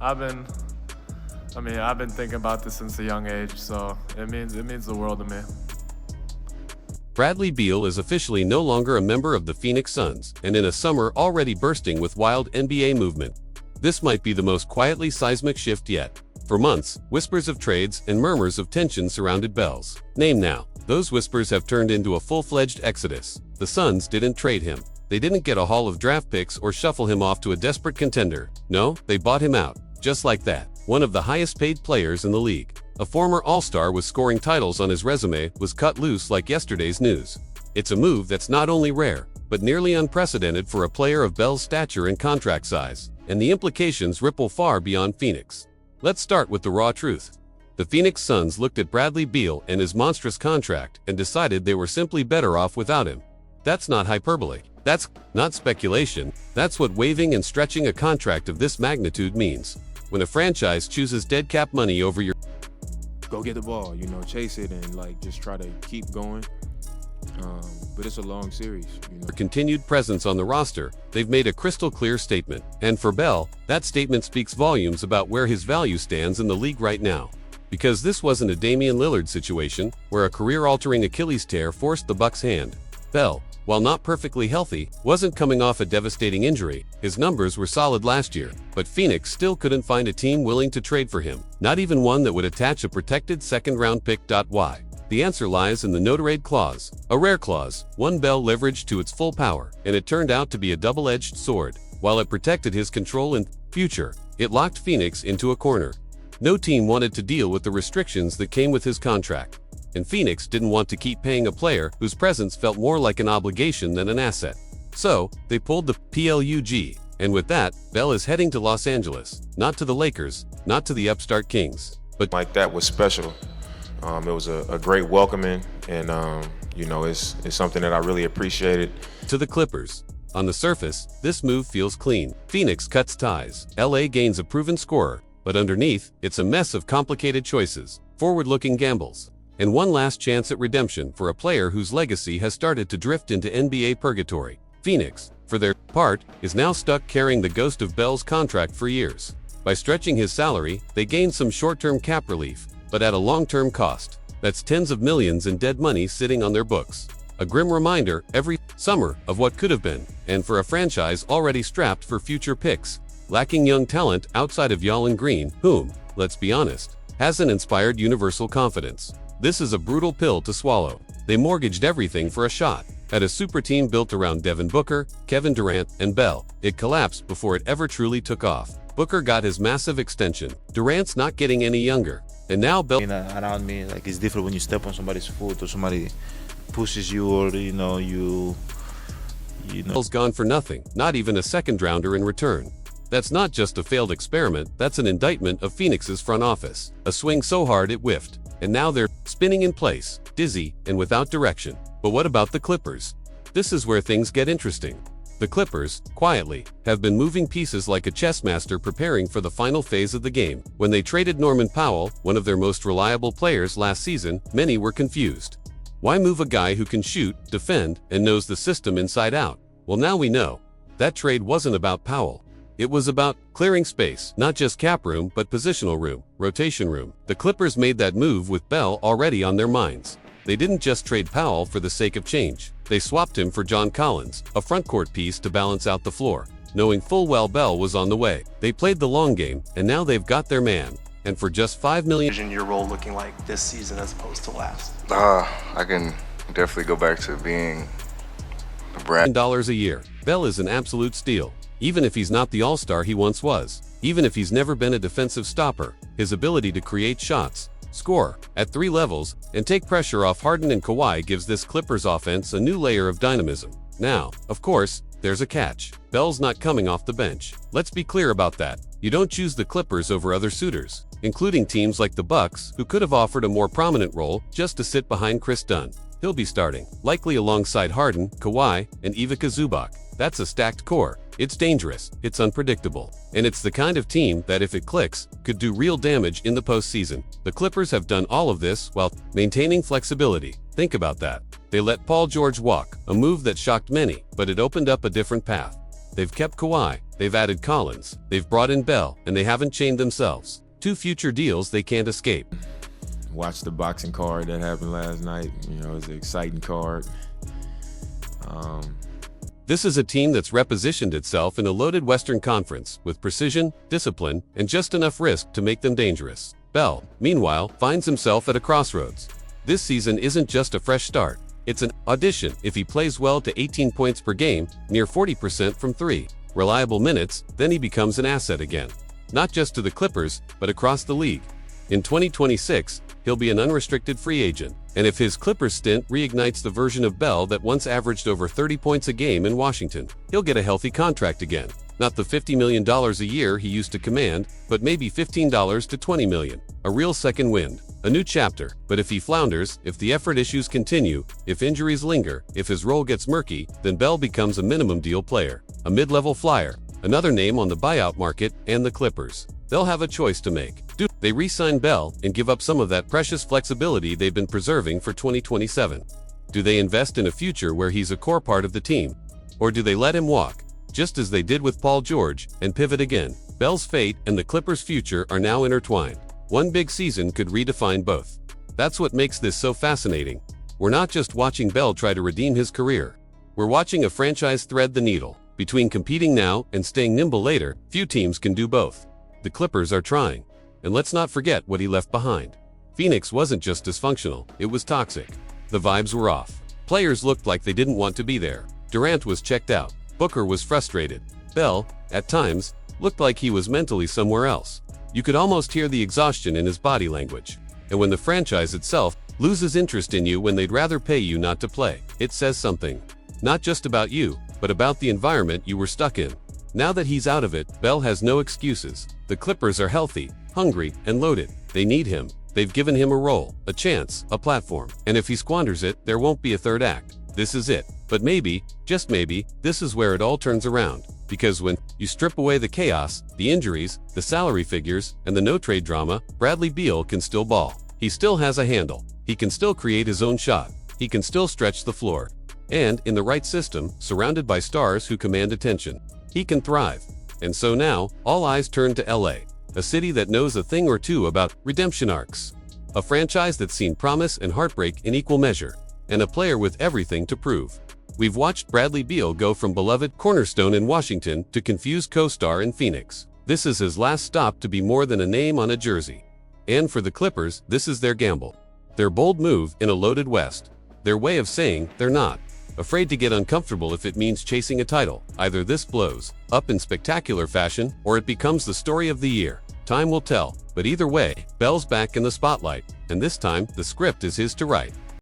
I've been, I've been thinking about this since a young age, so it means the world to me. Bradley Beal is officially no longer a member of the Phoenix Suns, and in a summer already bursting with wild NBA movement. This might be the most quietly seismic shift yet. For months, whispers of trades and murmurs of tension surrounded Bell's name now. Those whispers have turned into a full-fledged exodus. The Suns didn't trade him. They didn't get a haul of draft picks or shuffle him off to a desperate contender. No, they bought him out. Just like that. One of the highest-paid players in the league, a former All-Star with scoring titles on his resume, was cut loose like yesterday's news. It's a move that's not only rare, but nearly unprecedented for a player of Bell's stature and contract size, and the implications ripple far beyond Phoenix. Let's start with the raw truth. The Phoenix Suns looked at Bradley Beal and his monstrous contract and decided they were simply better off without him. That's not hyperbole. That's not speculation. That's what waiving and stretching a contract of this magnitude means. When a franchise chooses dead cap money over your go get the ball, chase it and just try to keep going. But it's a long series, continued presence on the roster, they've made a crystal clear statement. And for Bell, that statement speaks volumes about where his value stands in the league right now. Because this wasn't a Damian Lillard situation, where a career-altering Achilles tear forced the Bucks' hand. Bell, while not perfectly healthy, wasn't coming off a devastating injury. His numbers were solid last year, but Phoenix still couldn't find a team willing to trade for him, not even one that would attach a protected second-round pick. Why? The answer lies in the no-trade clause, a rare clause, one Bell leveraged to its full power, and it turned out to be a double-edged sword. While it protected his control and future, it locked Phoenix into a corner. No team wanted to deal with the restrictions that came with his contract, and Phoenix didn't want to keep paying a player whose presence felt more like an obligation than an asset. So, they pulled the plug, and with that, Bell is heading to Los Angeles, not to the Lakers, not to the upstart Kings, but that was special. It was a great welcoming, and it's something that I really appreciated. To the Clippers. On the surface, this move feels clean. Phoenix cuts ties. LA gains a proven scorer, but underneath, it's a mess of complicated choices, forward-looking gambles, and one last chance at redemption for a player whose legacy has started to drift into NBA purgatory. Phoenix, for their part, is now stuck carrying the ghost of Bell's contract for years. By stretching his salary, they gained some short-term cap relief, but at a long-term cost. That's tens of millions in dead money sitting on their books. A grim reminder every summer of what could have been, and for a franchise already strapped for future picks, lacking young talent outside of Jalen Green, whom, let's be honest, hasn't inspired universal confidence. This is a brutal pill to swallow. They mortgaged everything for a shot at a super team built around Devin Booker, Kevin Durant, and Bell. It collapsed before it ever truly took off. Booker got his massive extension. Durant's not getting any younger. And now Bell around me, it's different when you step on somebody's foot or somebody pushes you, or Bell's gone for nothing, not even a second-rounder in return. That's not just a failed experiment, that's an indictment of Phoenix's front office. A swing so hard it whiffed, and now they're spinning in place, dizzy, and without direction. But what about the Clippers? This is where things get interesting. The Clippers, quietly, have been moving pieces like a chess master preparing for the final phase of the game. When they traded Norman Powell, one of their most reliable players last season, many were confused. Why move a guy who can shoot, defend, and knows the system inside out? Well, now we know. That trade wasn't about Powell. It was about clearing space, not just cap room, but positional room, rotation room. The Clippers made that move with Bell already on their minds. They didn't just trade Powell for the sake of change. They swapped him for John Collins, a frontcourt piece to balance out the floor, knowing full well Bell was on the way. They played the long game, and now they've got their man. And for just $5 million, envision your role looking like this season as opposed to last? I can definitely go back to being a brand dollars a year. Bell is an absolute steal. Even if he's not the all-star he once was, even if he's never been a defensive stopper, his ability to create shots, score at 3 levels, and take pressure off Harden and Kawhi gives this Clippers offense a new layer of dynamism. Now, of course, there's a catch. Bell's not coming off the bench. Let's be clear about that. You don't choose the Clippers over other suitors, including teams like the Bucks, who could have offered a more prominent role just to sit behind Chris Dunn. He'll be starting, likely alongside Harden, Kawhi, and Ivica Zubac. That's a stacked core. It's dangerous, it's unpredictable, and it's the kind of team that, if it clicks, could do real damage in the postseason. The Clippers have done all of this while maintaining flexibility. Think about that. They let Paul George walk, a move that shocked many, but it opened up a different path. They've kept Kawhi, they've added Collins, they've brought in Bell, and they haven't chained themselves. 2 future deals they can't escape. Watched the boxing card that happened last night. You know, it was an exciting card. This is a team that's repositioned itself in a loaded Western Conference with precision, discipline, and just enough risk to make them dangerous. Bell, meanwhile, finds himself at a crossroads. This season isn't just a fresh start. It's an audition if he plays well to 18 points per game, near 40% from 3. Reliable minutes, then he becomes an asset again. Not just to the Clippers, but across the league. In 2026, he'll be an unrestricted free agent, and if his Clippers stint reignites the version of Bell that once averaged over 30 points a game in Washington, he'll get a healthy contract again. Not the $50 million a year he used to command, but maybe $15 to $20 million. A real second wind. A new chapter. But if he flounders, if the effort issues continue, if injuries linger, if his role gets murky, then Bell becomes a minimum deal player. A mid-level flyer. Another name on the buyout market, and the Clippers. They'll have a choice to make. Do they re-sign Bell and give up some of that precious flexibility they've been preserving for 2027? Do they invest in a future where he's a core part of the team? Or do they let him walk, just as they did with Paul George, and pivot again? Bell's fate and the Clippers' future are now intertwined. One big season could redefine both. That's what makes this so fascinating. We're not just watching Bell try to redeem his career. We're watching a franchise thread the needle. Between competing now and staying nimble later, few teams can do both. The Clippers are trying. And let's not forget what he left behind. Phoenix wasn't just dysfunctional, it was toxic. The vibes were off. Players looked like they didn't want to be there. Durant was checked out. Booker was frustrated. Bell, at times, looked like he was mentally somewhere else. You could almost hear the exhaustion in his body language. And when the franchise itself loses interest in you when they'd rather pay you not to play, it says something. Not just about you, but about the environment you were stuck in. Now that he's out of it, Bell has no excuses. The Clippers are healthy, hungry, and loaded. They need him. They've given him a role, a chance, a platform. And if he squanders it, there won't be a third act. This is it. But maybe, just maybe, this is where it all turns around. Because when you strip away the chaos, the injuries, the salary figures, and the no-trade drama, Bradley Beal can still ball. He still has a handle. He can still create his own shot. He can still stretch the floor. And, in the right system, surrounded by stars who command attention, he can thrive. And so now, all eyes turn to LA, a city that knows a thing or two about redemption arcs. A franchise that's seen promise and heartbreak in equal measure, and a player with everything to prove. We've watched Bradley Beal go from beloved cornerstone in Washington to confused co-star in Phoenix. This is his last stop to be more than a name on a jersey. And for the Clippers, this is their gamble. Their bold move in a loaded West. Their way of saying they're not afraid to get uncomfortable if it means chasing a title. Either this blows up in spectacular fashion, or it becomes the story of the year. Time will tell, but either way, Bell's back in the spotlight, and this time, the script is his to write.